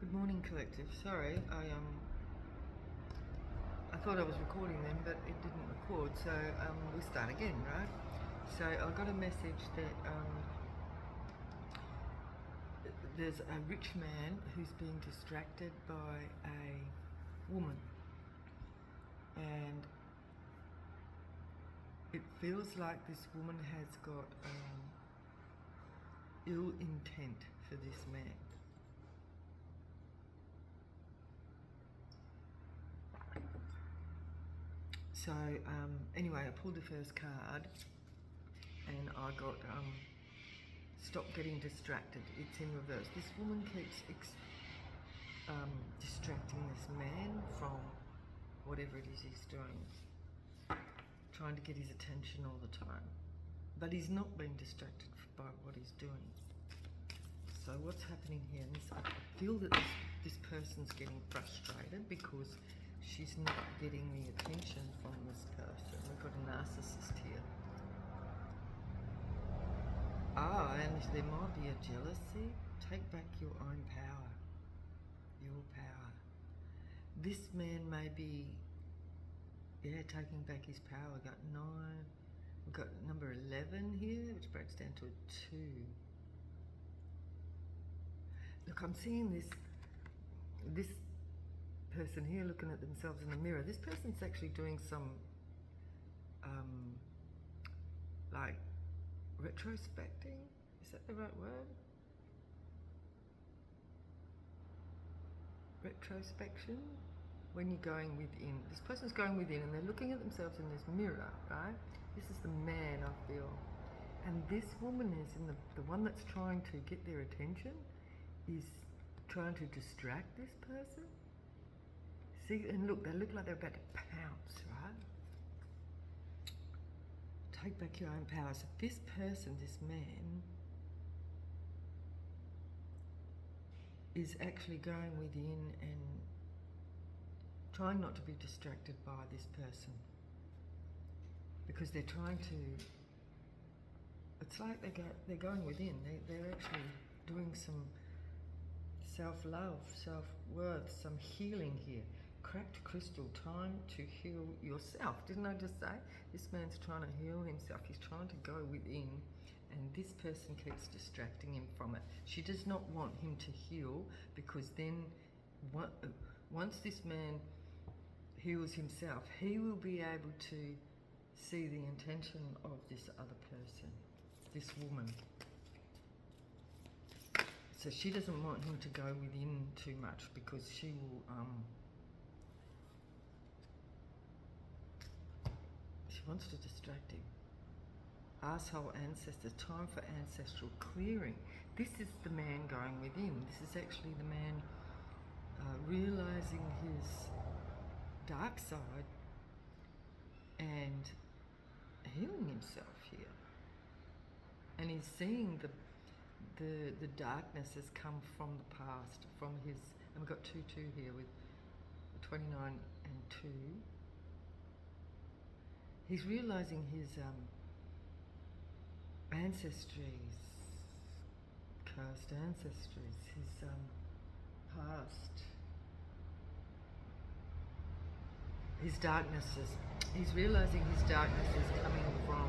Good morning, collective. Sorry, I thought I was recording then, but it didn't record. So we start again, right? So I got a message that there's a rich man who's being distracted by a woman, and it feels like this woman has got ill intent for this man. So anyway, I pulled the first card, and I got stop getting distracted. It's in reverse. This woman keeps distracting this man from whatever it is he's doing, trying to get his attention all the time. But he's not being distracted by what he's doing. So what's happening here? And I feel that this person's getting frustrated because she's not getting the attention from this person. We've got a narcissist here. And there might be a jealousy. Take back your own power. Your power. This man may be, taking back his power. We've got 9. We've got number 11 here, which breaks down to a 2. Look, I'm seeing this person here looking at themselves in the mirror. This person's actually doing some, like, retrospecting. Is that the right word? Retrospection? When you're going within. This person's going within and they're looking at themselves in this mirror, right? This is the man, I feel. And this woman is in the one that's trying to get their attention is trying to distract this person. See, and look, they look like they're about to pounce, right? Take back your own power. So this person, this man, is actually going within and trying not to be distracted by this person, because they're trying to, it's like they're going within. They're actually doing some self-love, self-worth, some healing here. Cracked crystal, time to heal yourself. Didn't I just say? This man's trying to heal himself. He's trying to go within, and this person keeps distracting him from it. She does not want him to heal, because then once this man heals himself, he will be able to see the intention of this other person, this woman. So she doesn't want him to go within too much, because she will she wants to distract him. Asshole ancestor, time for ancestral clearing. This is the man going within. This is actually the man realizing his dark side and healing himself here. And he's seeing the darkness has come from the past, from his, and we've got 2-2 here with 29 and 2. He's realizing his ancestries, cursed ancestries, his past, his darknesses. He's realizing his darkness is coming from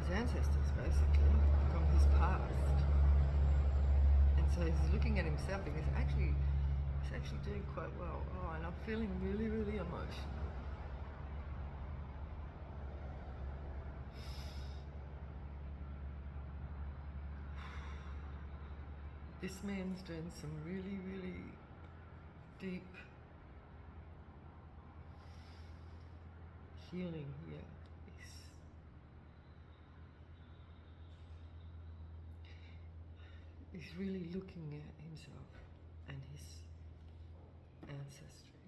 his ancestors, basically, from his past. And so he's looking at himself and he's actually doing quite well. Oh, and I'm feeling really, really emotional. This man's doing some really, really deep healing here. He's really looking at himself and his ancestry.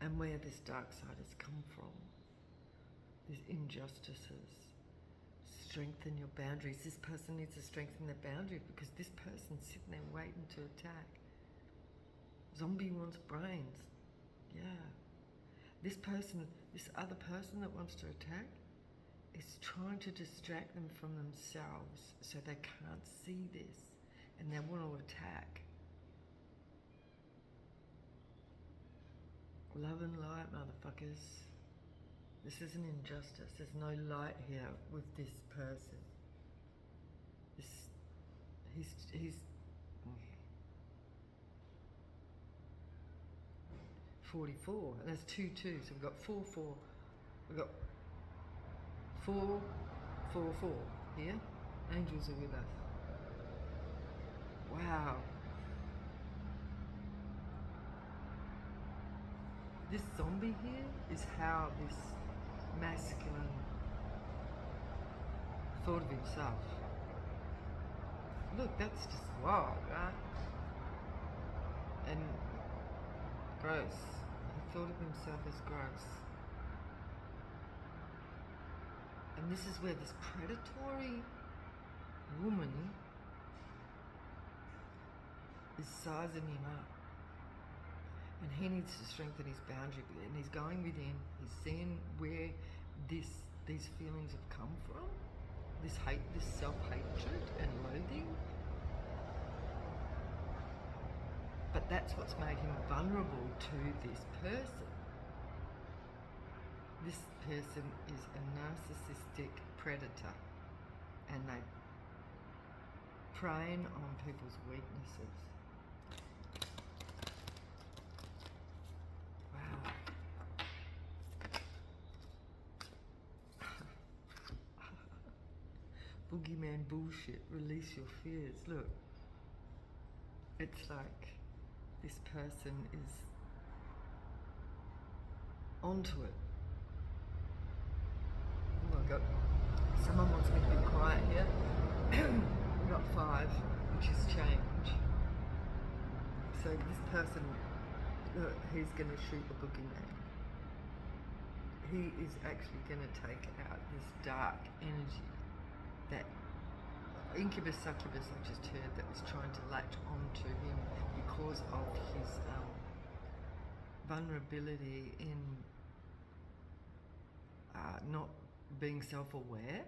And where this dark side has come from. These injustices. Strengthen your boundaries. This person needs to strengthen their boundaries, because this person's sitting there waiting to attack. Zombie wants brains. Yeah. This other person that wants to attack is trying to distract them from themselves so they can't see this and they want to attack. Love and light, motherfuckers. This is an injustice. There's no light here with this person. He's 44, and there's 2 2s. So we've got 4 4. We've got 4 4 4 here. Angels are with us. Wow. This zombie here is how this masculine thought of himself. Look, that's just wild, right? And gross. He thought of himself as gross. And this is where this predatory woman is sizing him up. And he needs to strengthen his boundary, and he's going within. He's seeing where these feelings have come from, this hate, this self-hatred and loathing. But that's what's made him vulnerable to this person. This person is a narcissistic predator, and they're preying on people's weaknesses. Boogeyman bullshit, release your fears. Look, it's like this person is onto it. Oh my God, someone wants me to be quiet here. We've got 5, which is change. So this person, look, he's going to shoot the boogeyman. He is actually going to take out this dark energy, that incubus succubus I just heard, that was trying to latch onto him because of his vulnerability in not being self-aware.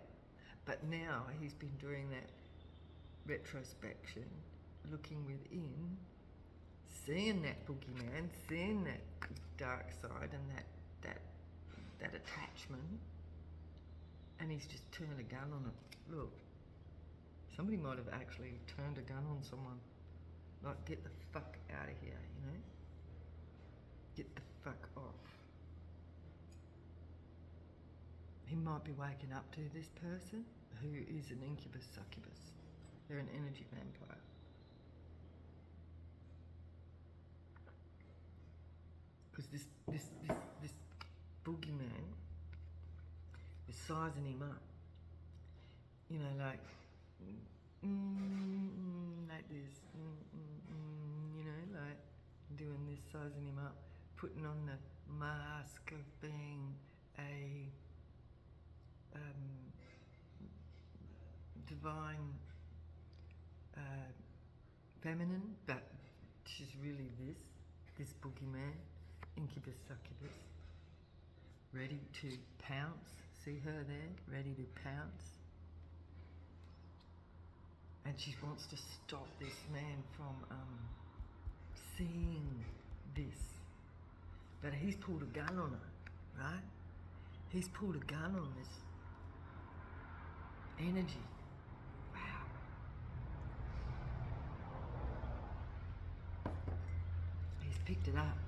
But now he's been doing that retrospection, looking within, seeing that boogeyman, seeing that dark side and that attachment, and he's just turned a gun on it. Look, somebody might have actually turned a gun on someone. Like, get the fuck out of here, you know? Get the fuck off. He might be waking up to this person who is an incubus succubus. They're an energy vampire. Because this boogeyman is sizing him up. You know, like this, you know, like doing this, sizing him up, putting on the mask of being a divine feminine, but she's really this boogeyman, incubus succubus, ready to pounce. See her there, ready to pounce. And she wants to stop this man from seeing this. But he's pulled a gun on her, right? He's pulled a gun on this energy. Wow. He's picked it up.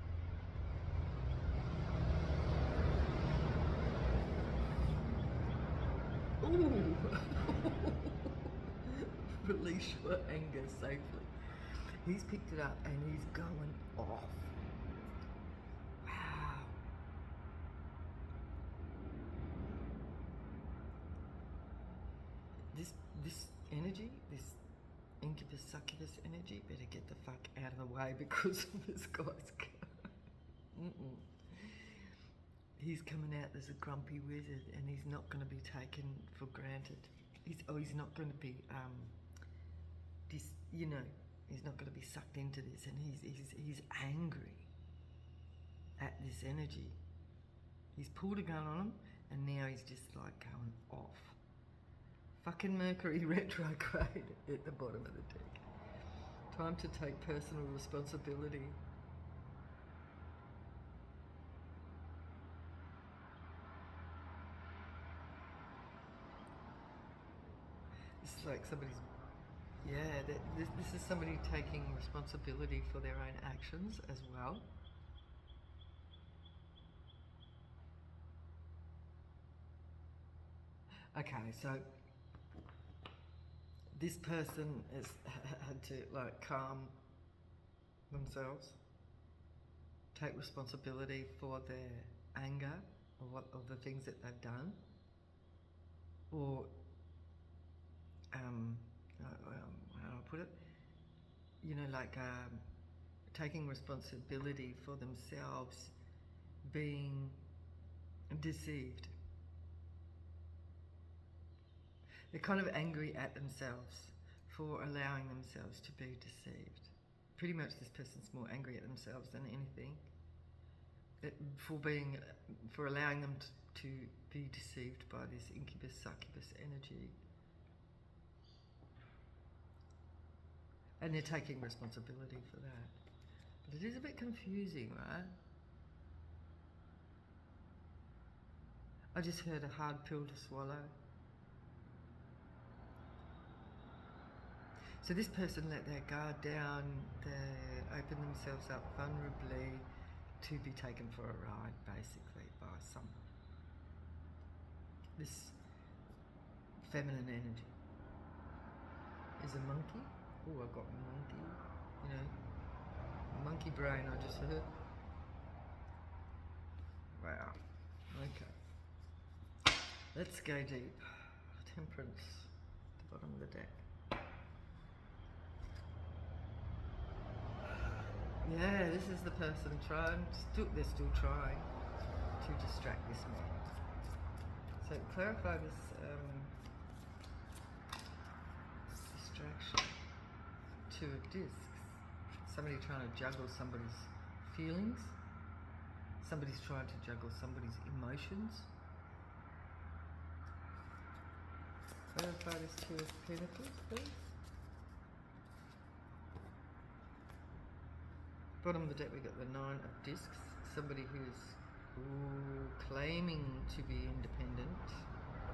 Ooh. Release your anger safely. He's picked it up and he's going off. Wow. This energy, this incubus succubus energy, better get the fuck out of the way because this guy's he's coming out as a grumpy wizard, and he's not going to be taken for granted. He's not going to be he's not going to be sucked into this, and he's angry at this energy. He's pulled a gun on him, and now he's just like going off. Fucking Mercury retrograde at the bottom of the deck. Time to take personal responsibility. It's like somebody's, yeah, this is somebody taking responsibility for their own actions as well. Okay, so this person has had to like calm themselves, take responsibility for their anger of the things that they've done, or how do I put it? You know, like taking responsibility for themselves being deceived. They're kind of angry at themselves for allowing themselves to be deceived. Pretty much this person's more angry at themselves than anything. For allowing them to be deceived by this incubus, succubus energy. And they're taking responsibility for that. But it is a bit confusing, right? I just heard a hard pill to swallow. So this person let their guard down, they opened themselves up vulnerably to be taken for a ride, basically, by someone. This feminine energy is a monkey. Oh, I got monkey, you know, monkey brain I just heard. Wow, okay. Let's go deep. Temperance, the bottom of the deck. Yeah, this is the person they're still trying to distract this man. So clarify this distraction. Two of discs. Somebody trying to juggle somebody's feelings. Somebody's trying to juggle somebody's emotions. Clarify this Two of Pentacles, please. Bottom of the deck we got the Nine of Discs. Somebody who's claiming to be independent.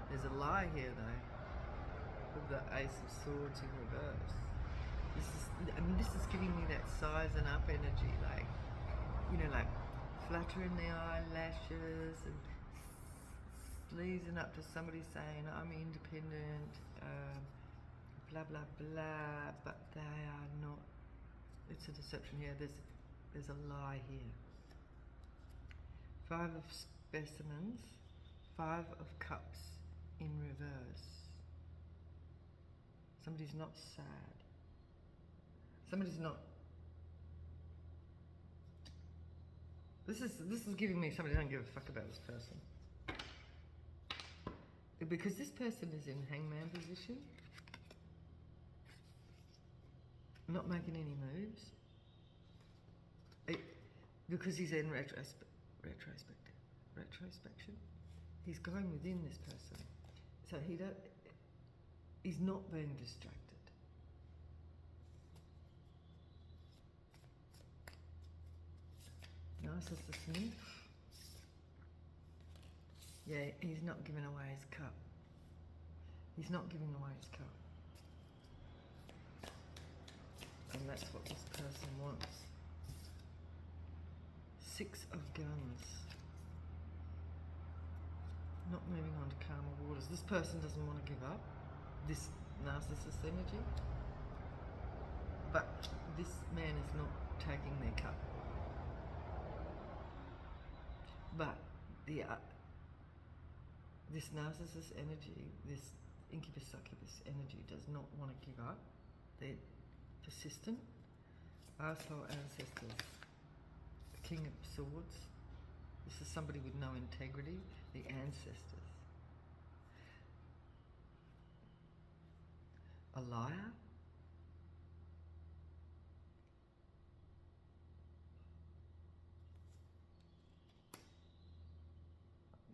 There's a lie here though. With the Ace of Swords in reverse. This is giving me that sizing up energy, like, you know, like fluttering the eyelashes and sleazing up to somebody saying I'm independent, blah blah blah, but they are not. It's a deception here. There's a lie here. Five of Specimens, Five of Cups in reverse. Somebody's not sad. Somebody's not. This is giving me somebody don't give a fuck about this person. Because this person is in hangman position, not making any moves. Because he's in retrospection. He's going within this person. So he's not being distracted. Narcissist nymph. Yeah, he's not giving away his cup. He's not giving away his cup. And that's what this person wants. Six of Guns. Not moving on to calmer waters. This person doesn't want to give up. This narcissist energy. But this man is not taking their cup. But this narcissist energy, this incubus succubus energy does not want to give up. They're persistent. Arsehole ancestors. The King of Swords. This is somebody with no integrity. The ancestors. A liar.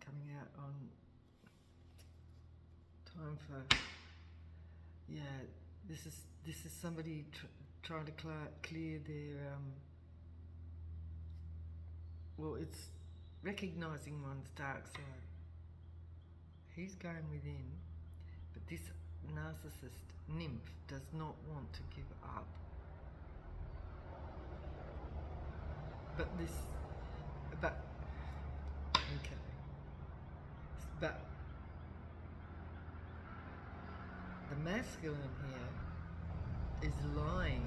Coming out on Time for, yeah, this is somebody trying to clear their, well, it's recognising one's dark side. He's going within, but this narcissist nymph does not want to give up. Okay. But the masculine here is lying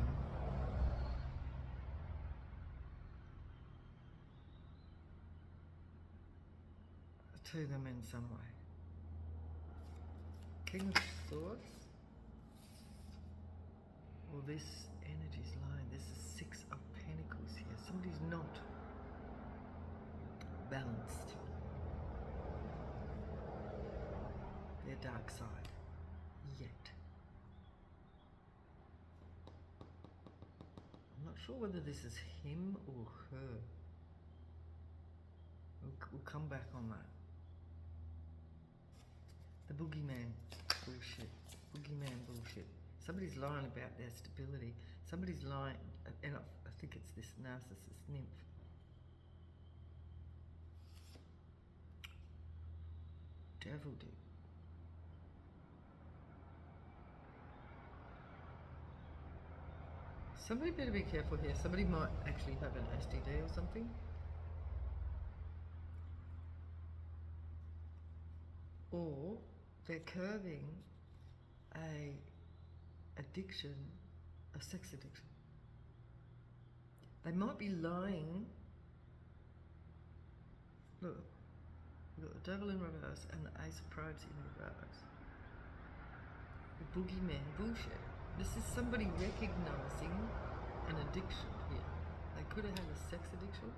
to them in some way. King of Swords. Well, this energy's lying. This is Six of Pentacles here. Somebody's not balanced. Their dark side. Yet. I'm not sure whether this is him or her. We'll come back on that. The boogeyman bullshit. Boogeyman bullshit. Somebody's lying about their stability. Somebody's lying, and I think it's this narcissist nymph. Devil dude. Somebody better be careful here. Somebody might actually have an STD or something. Or they're curving a addiction, a sex addiction. They might be lying. Look, we've got the devil in reverse and the ace of probes in reverse. The boogeyman bullshit. This is somebody recognizing an addiction here. They could have had a sex addiction.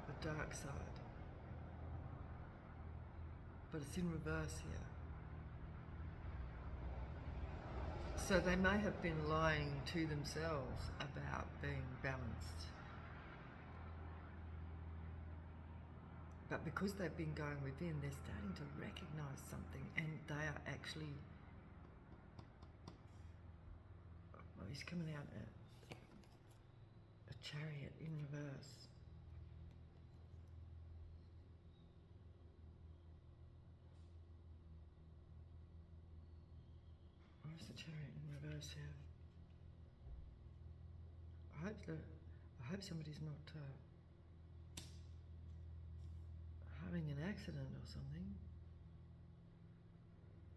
The dark side. But it's in reverse here. So they may have been lying to themselves about being balanced. But because they've been going within, they're starting to recognize something, and they are actually, well, he's coming out a chariot in reverse. Where's the chariot in reverse here? I hope somebody's not having an accident or something,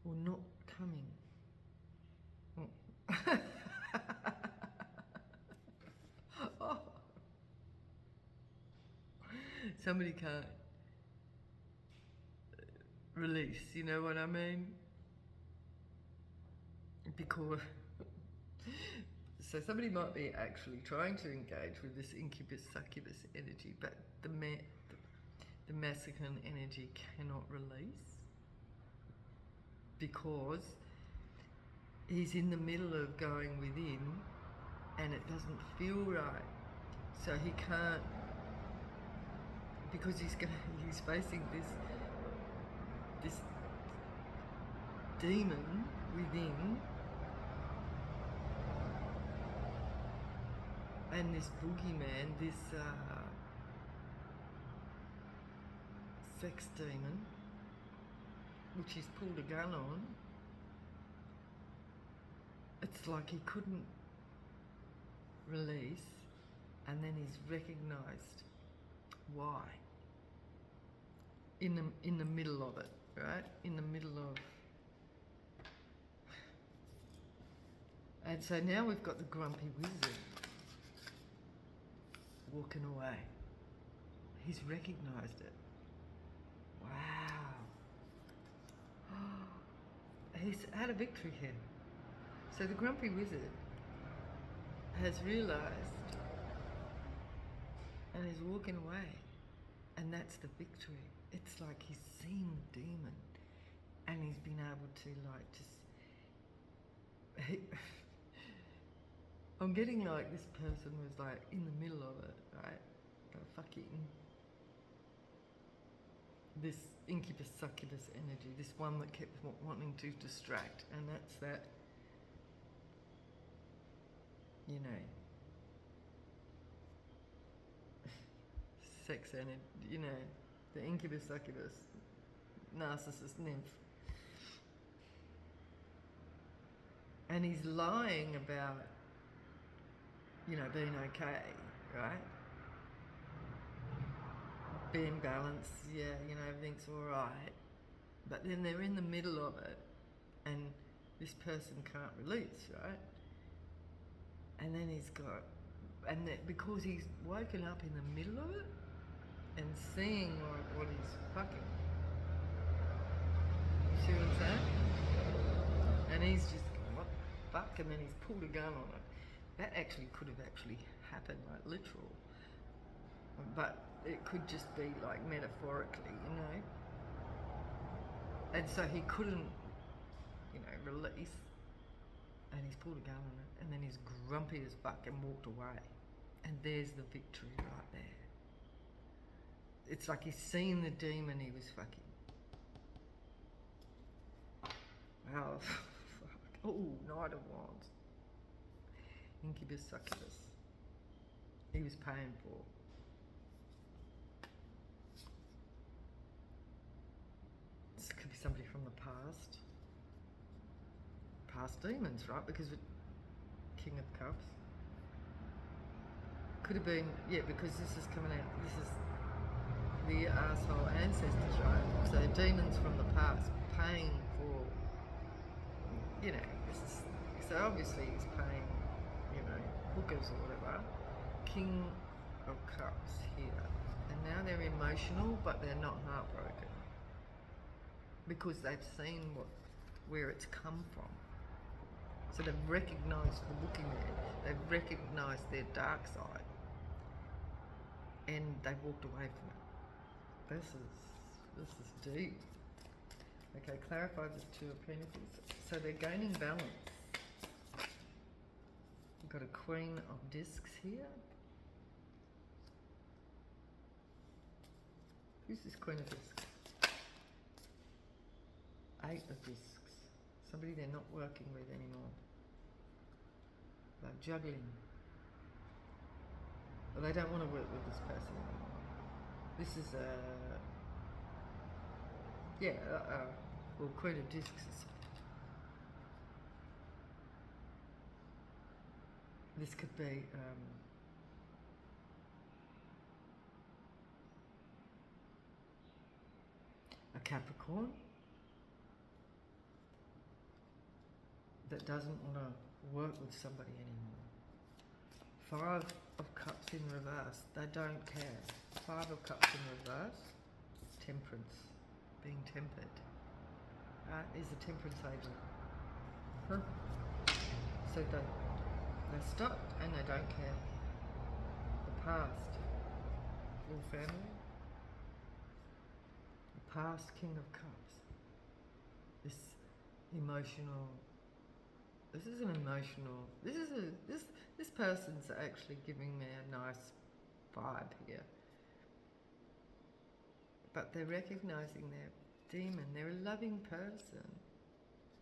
or not coming. Oh. Somebody can't release, you know what I mean? Because so somebody might be actually trying to engage with this incubus succubus energy, but the masculine energy cannot release because he's in the middle of going within and it doesn't feel right, so he can't, because he's facing this demon within, and this boogeyman, this sex demon, which he's pulled a gun on. It's like he couldn't release, and then he's recognised why. In the middle of it, right? In the middle of. And so now we've got the grumpy wizard walking away. He's recognised it. Wow. He's had a victory here. So the grumpy wizard has realised and is walking away. And that's the victory. It's like he's seen the demon and he's been able to I'm getting like this person was like in the middle of it, right? Fucking this incubus succubus energy, this one that kept wanting to distract, and that's that, you know, sex energy, you know, the incubus succubus narcissist nymph. And he's lying about, you know, being okay, right? Being balanced, yeah, you know, everything's all right. But then they're in the middle of it, and this person can't release, right? And then he's got, and that because he's woken up in the middle of it and seeing what he's fucking. You see what I'm saying? And he's just going, what the fuck? And then he's pulled a gun on it. That actually could have actually happened, like literal. But it could just be like metaphorically, you know? And so he couldn't, you know, release. And he's pulled a gun on it. And then he's grumpy as fuck and walked away. And there's the victory right there. It's like he's seen the demon he was fucking. Oh, fuck. Oh, Knight of Wands. Incubus succubus. He was paying for. This could be somebody from the past. Past demons, right? Because with King of Cups. Could have been, yeah, because this is coming out, this is the asshole ancestors, right? So demons from the past paying for, you know, this is, so obviously he's paying, you know, hookers or whatever. King of Cups here. And now they're emotional, but they're not heartbroken. Because they've seen where it's come from. So they've recognised for looking there, they've recognised their dark side. And they've walked away from it. This is deep. Okay, clarify the Two of Pentacles. So they're gaining balance. We've got a Queen of Discs here. Who's this Queen of Discs? Eight of Discs. Somebody they're not working with anymore. They're juggling. But they don't want to work with this person anymore. This is well, Queen of Discs is, this could be a Capricorn that doesn't want to work with somebody anymore. Five of Cups in reverse, they don't care. Five of Cups in reverse, Temperance, being tempered. Is a Temperance agent. Huh? So they stopped and they don't care. The past, full family. The past, King of Cups. This emotional. This is an emotional. This person's actually giving me a nice vibe here. But they're recognizing their demon. They're a loving person.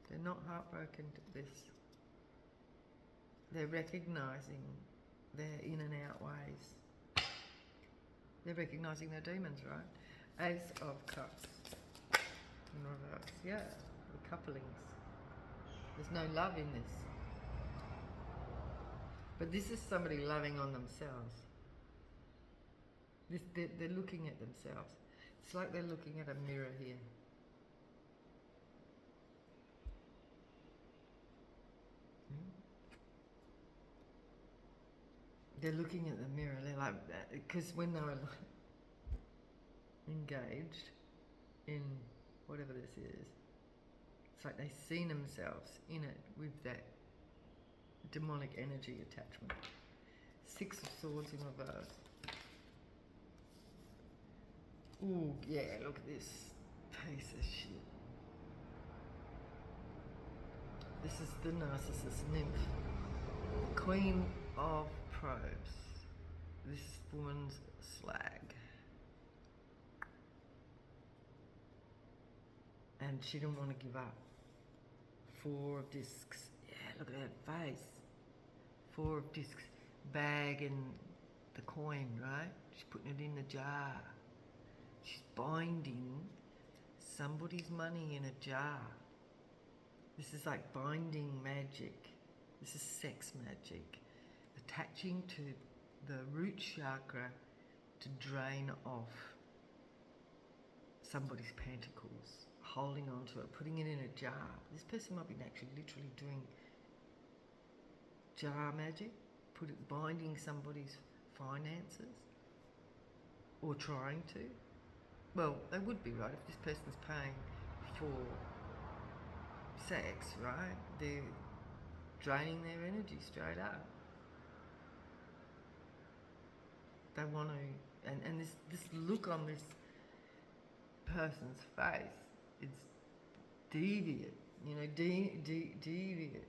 They're not heartbroken to this. They're recognizing their in and out ways. They're recognizing their demons, right? Ace of Cups in reverse. Yeah, the couplings. There's no love in this. But this is somebody loving on themselves. They're looking at themselves. It's like they're looking at a mirror here. They're looking at the mirror. They're like, because when they were engaged in whatever this is, it's like they see themselves in it with that demonic energy attachment. Six of Swords in reverse. Ooh, yeah, look at this piece of shit. This is the narcissist nymph. The Queen of Probes. This woman's slag. and she didn't want to give up. 4 of discs. Yeah, look at that face. 4 of discs. Bag and the coin, right? She's putting it in the jar. She's binding somebody's money in a jar. This is like binding magic. This is sex magic. Attaching to the root chakra to drain off somebody's pentacles. Holding on to it, putting it in a jar. This person might be actually literally doing jar magic, binding somebody's finances, or trying to. Well, they would be, right, if this person's paying for sex, right? They're draining their energy straight up. They want to, and this look on this person's face, it's deviant, you know, deviant.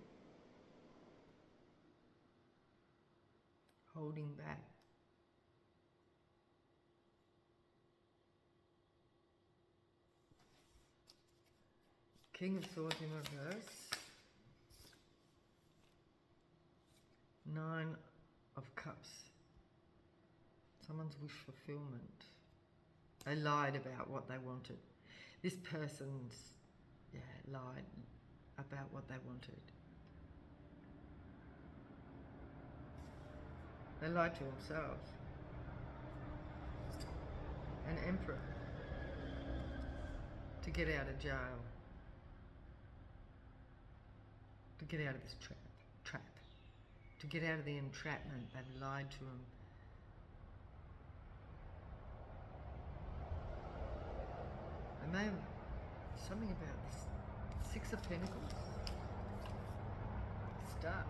Holding back. King of Swords in reverse. 9 of Cups. Someone's wish fulfillment. They lied about what they wanted. This person's, lied about what they wanted. They lied to themselves. An emperor. To get out of jail. To get out of this trap. To get out of the entrapment. They've lied to him. And they have something about this 6 of Pentacles. Stuff.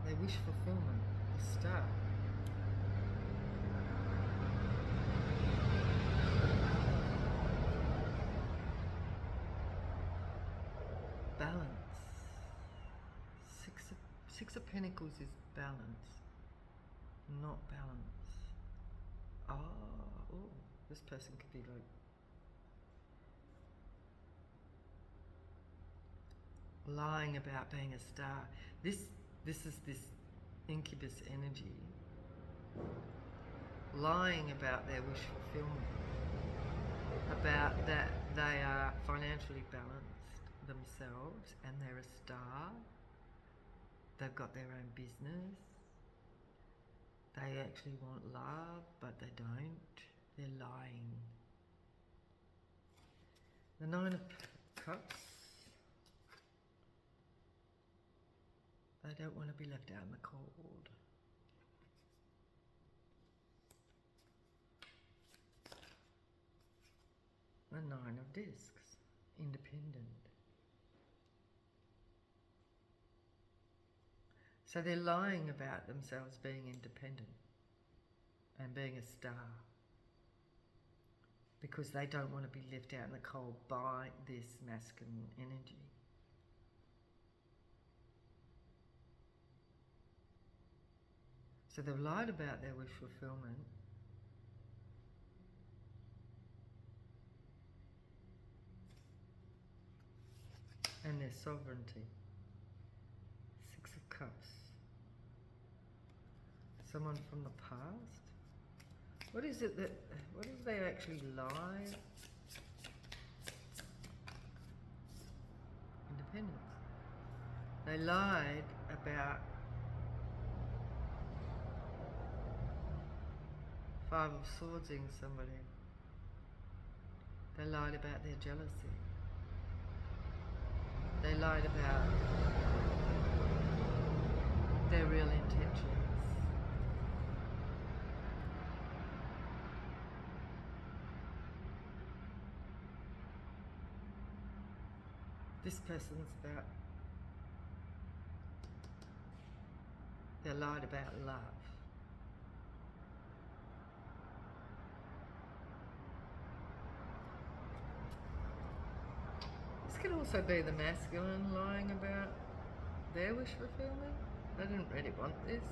They wish fulfillment. The Star. Balance. Six of Pentacles is balance, not balance. Oh, this person could be like lying about being a star. This is this incubus energy lying about their wish fulfillment, about that they are financially balanced themselves and they're a star. They've got their own business. They actually want love, but they don't. They're lying. The 9 of Cups. They don't want to be left out in the cold. The 9 of Discs. Independent. So they're lying about themselves being independent and being a star because they don't want to be left out in the cold by this masculine energy. So they've lied about their wish fulfillment and their sovereignty. 6 of Cups. Someone from the past? What is it that, what is they actually lie? Independence. They lied about 5 of Swords-ing somebody. They lied about their jealousy. They lied about their real intentions. This person's about, they lied about love. This could also be the masculine lying about their wish fulfillment. They didn't really want this.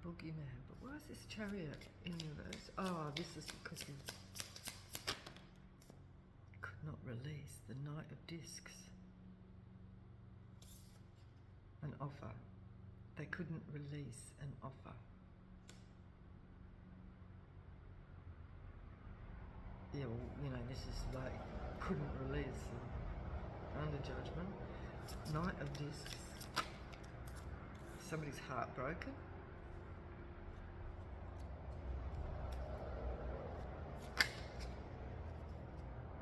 boogeyman. But why is this Chariot in reverse? Oh, this is because he could not release the Knight of Discs. An offer. They couldn't release an offer. Yeah, well, you know, this is like, couldn't release under judgment. Knight of Discs. Somebody's heartbroken.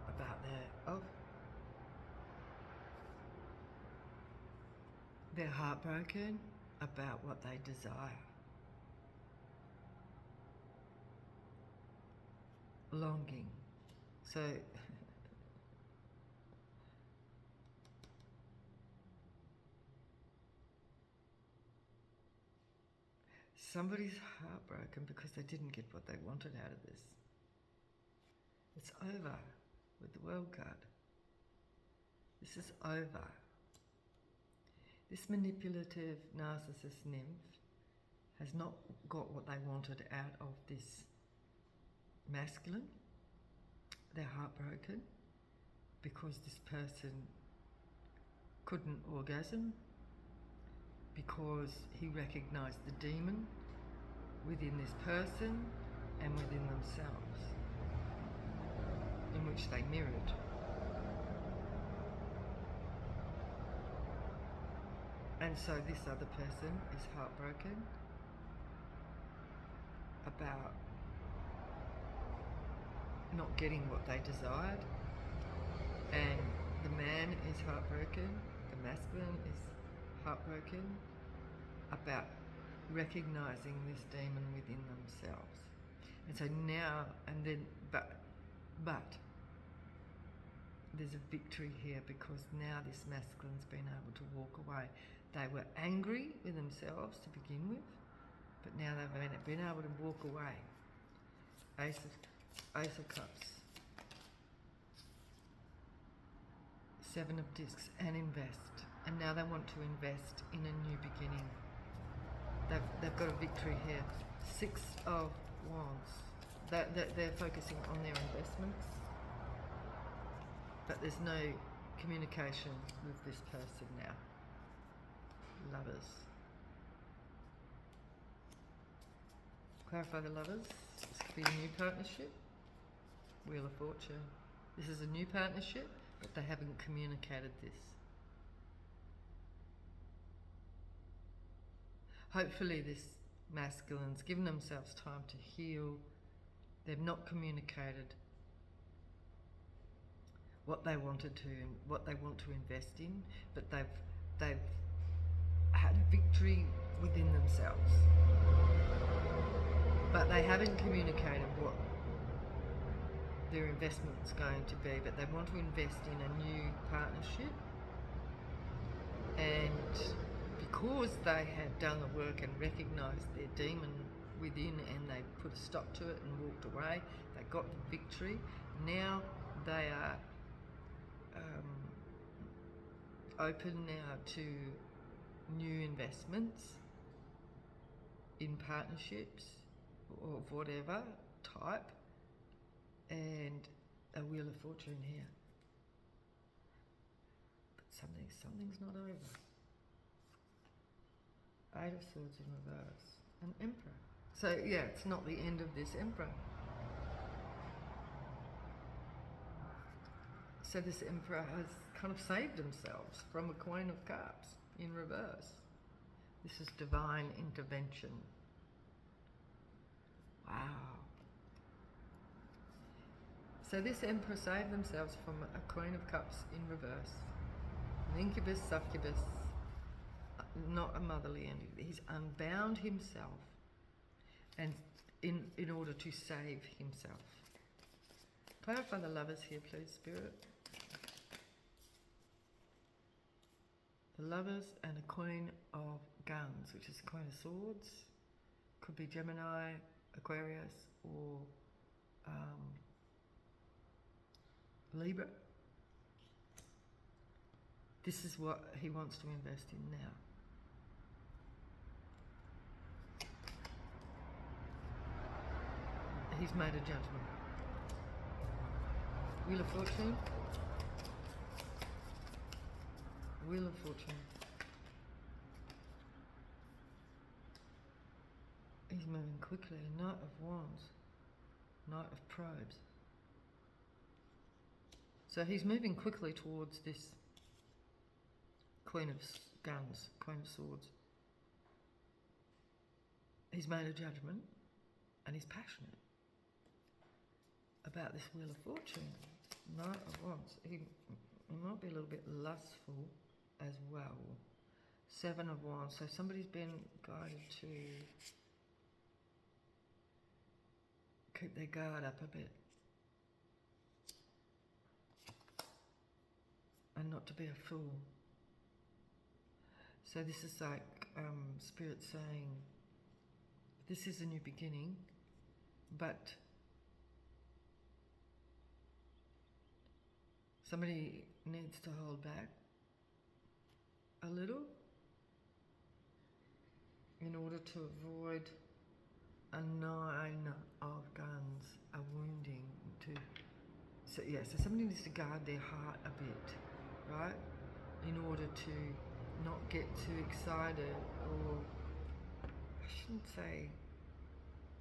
About their, oh. They're heartbroken about what they desire. Longing. So, somebody's heartbroken because they didn't get what they wanted out of this. It's over with the World card. This is over. This manipulative narcissist nymph has not got what they wanted out of this masculine. They're heartbroken because this person couldn't orgasm, because he recognized the demon within this person and within themselves, in which they mirrored. And so this other person is heartbroken about not getting what they desired, and the man is heartbroken, the masculine is heartbroken about recognizing this demon within themselves. And so now, and then, but there's a victory here, because now this masculine's been able to walk away. They were angry with themselves to begin with, but now they've been able to walk away. Ace of Cups, Seven of Discs, and invest. And now they want to invest in a new beginning. They've got a victory here. Six of Wands. They're focusing on their investments, but there's no communication with this person now. Lovers. Clarify the Lovers. This could be a new partnership. Wheel of Fortune. This is a new partnership, but they haven't communicated this. Hopefully this masculine's given themselves time to heal. They've not communicated what they wanted to, what they want to invest in, but they've had a victory within themselves. But they haven't communicated what their investment's going to be, but they want to invest in a new partnership. And because they had done the work and recognised their demon within, and they put a stop to it and walked away, they got the victory. Now they are open now to new investments in partnerships of whatever type, and a Wheel of Fortune here. But something's not over. Eight of Swords in reverse. An Emperor. So yeah, it's not the end of this Emperor. So this Emperor has kind of saved themselves from a Queen of Cups in reverse. This is divine intervention. Wow. So this Emperor saved themselves from a Queen of Cups in reverse. An incubus, succubus, not a motherly entity. He's unbound himself, and in order to save himself. Clarify the Lovers here, please, Spirit. The Lovers and a Queen of Guns, which is a Queen of Swords. Could be Gemini, Aquarius, or Libra. This is what he wants to invest in now. he's made a judgment. Wheel of Fortune. Wheel of Fortune. He's moving quickly. Knight of Wands. Knight of Probes. So he's moving quickly towards this Queen of Guns, Queen of Swords. He's made a judgment and he's passionate about this Wheel of Fortune. Knight of Wands. He might be a little bit lustful as well. Seven of Wands. So somebody's been guided to keep their guard up a bit and not to be a fool. So this is like Spirit saying, this is a new beginning, but somebody needs to hold back a little in order to avoid a 9 of guns, a wounding. So somebody needs to guard their heart a bit, right? In order to not get too excited, or I shouldn't say,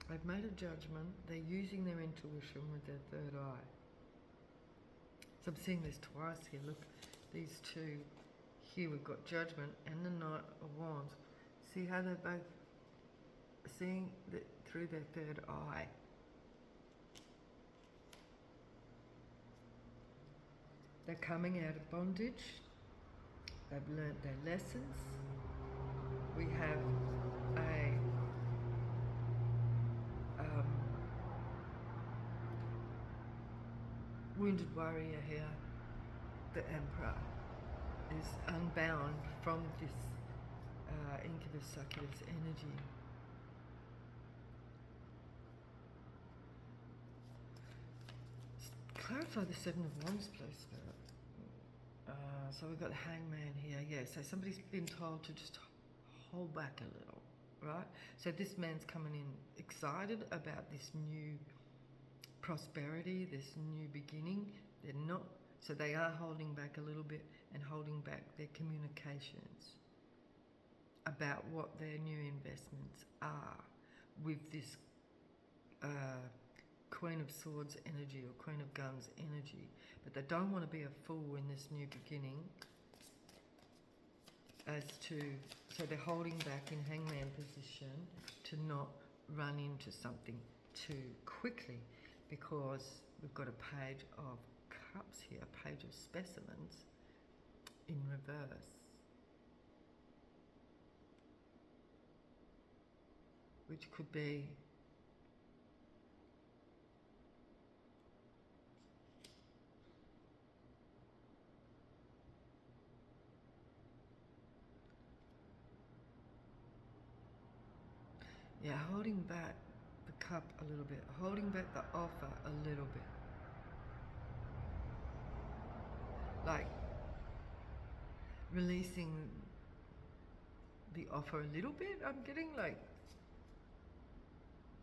they've made a judgment, they're using their intuition with their third eye. So I'm seeing this twice here. Look, these two here, we've got judgment and the Knight of Wands. See how they're both seeing through their third eye. They're coming out of bondage. They've learnt their lessons. We have a wounded warrior here. The Emperor is unbound from this incubus succubus energy. Clarify the Seven of Wands, please, Spirit. So we've got the Hangman here. Yeah, so somebody's been told to just hold back a little, right? So this man's coming in excited about this new prosperity, this new beginning. They're not, so they are holding back a little bit and holding back their communications about what their new investments are with this Queen of Swords energy or Queen of Guns energy. But they don't want to be a fool in this new beginning so they're holding back in Hangman position to not run into something too quickly, because we've got a Page of Cups here, a Page of Specimens in reverse, which could be holding back the cup a little bit, holding back the offer a little bit. Like releasing the offer a little bit. I'm getting like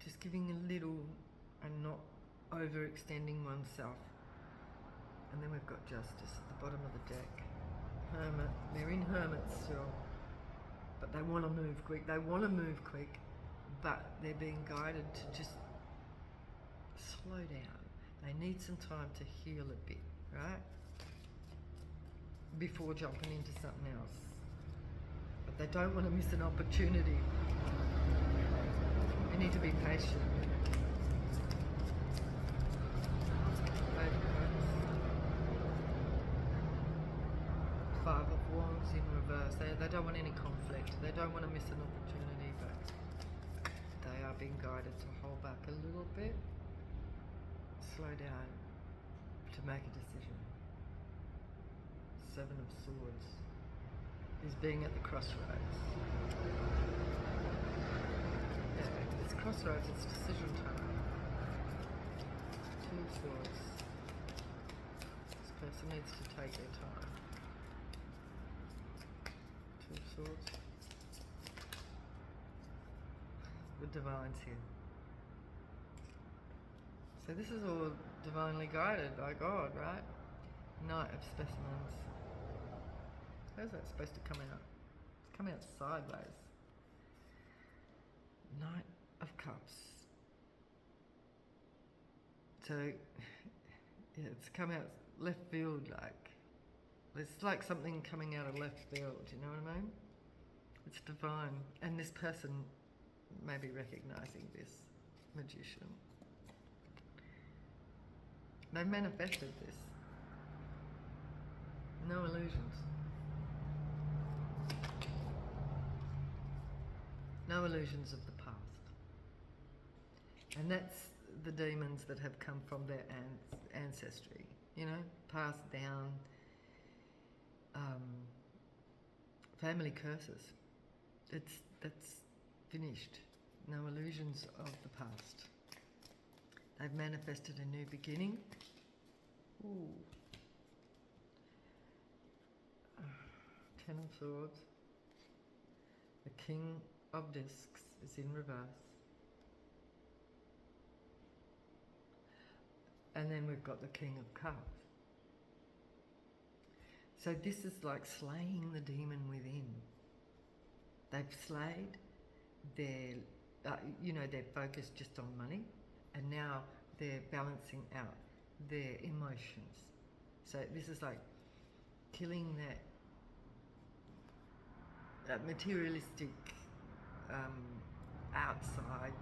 just giving a little and not overextending oneself. And then we've got Justice at the bottom of the deck. Hermit. They're in Hermit still, but they want to move quick. They want to move quick, but they're being guided to just slow down. They need some time to heal a bit, right? Before jumping into something else. But they don't want to miss an opportunity. They need to be patient. Five of Wands in reverse. They don't want any conflict. They don't want to miss an opportunity, but they are being guided to hold back a little bit, slow down, to make a decision. Seven of Swords is being at the crossroads. Yeah, it's crossroads, it's decision time. Two of Swords. This person needs to take their time. Two of Swords. The Divine's here. So this is all divinely guided by God, right? Knight of Specimens. How's that supposed to come out? It's come out sideways. Knight of Cups. So, yeah, it's come out left field like. It's like something coming out of left field, you know what I mean? It's divine. And this person may be recognizing this magician. They've manifested this. No illusions. No illusions of the past. And that's the demons that have come from their ancestry, you know, passed down, family curses. That's finished. No illusions of the past. They've manifested a new beginning. Ooh. Ten of Swords. The King of Discs is in reverse. And then we've got the King of Cups. So this is like slaying the demon within. They've slayed their, they're focused just on money, and now they're balancing out their emotions. So this is like killing that materialistic outside,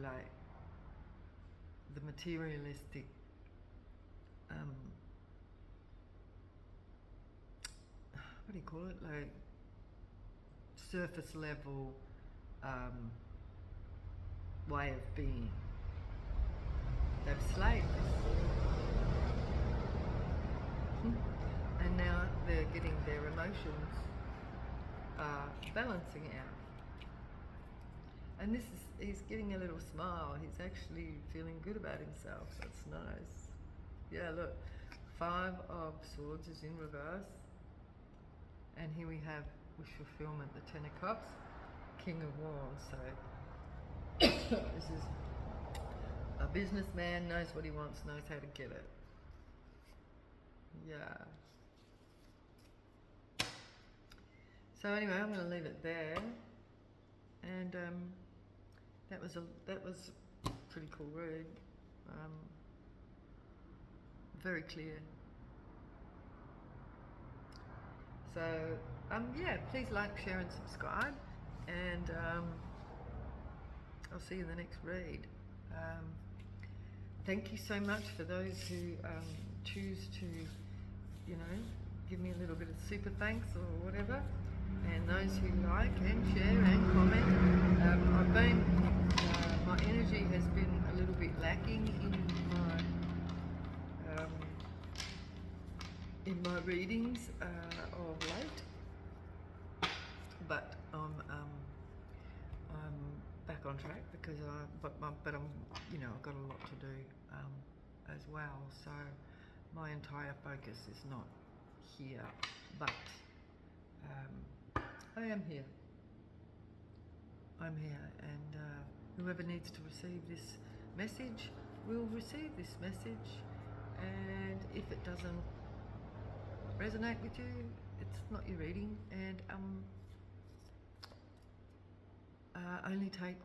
like the materialistic what do you call it? Like surface level way of being. They've slayed this. And now they're getting their emotions balancing out. And he's getting a little smile. He's actually feeling good about himself. That's nice. Yeah, look. 5 of Swords is in reverse. And here we have wish fulfillment, the 10 of Cups, King of Wands. So this is a businessman, knows what he wants, knows how to get it. Yeah. So anyway, I'm going to leave it there. And that was a pretty cool read. Very clear. So yeah, please like, share, and subscribe. And I'll see you in the next read. Thank you so much for those who choose to, give me a little bit of super thanks or whatever. And those who like and share and comment. My energy has been a little bit lacking in my readings of late, but I'm back on track because I've got a lot to do as well. So my entire focus is not here, but I am here. I'm here, and whoever needs to receive this message will receive this message. And if it doesn't resonate with you, it's not your reading, and only take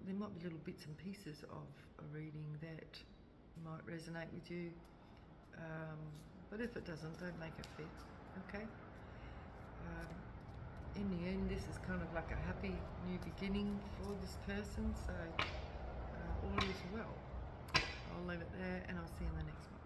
there might be little bits and pieces of a reading that might resonate with you, but if it doesn't, don't make it fit, okay? In the end, this is kind of like a happy new beginning for this person, so all is well. I'll leave it there, and I'll see you in the next one.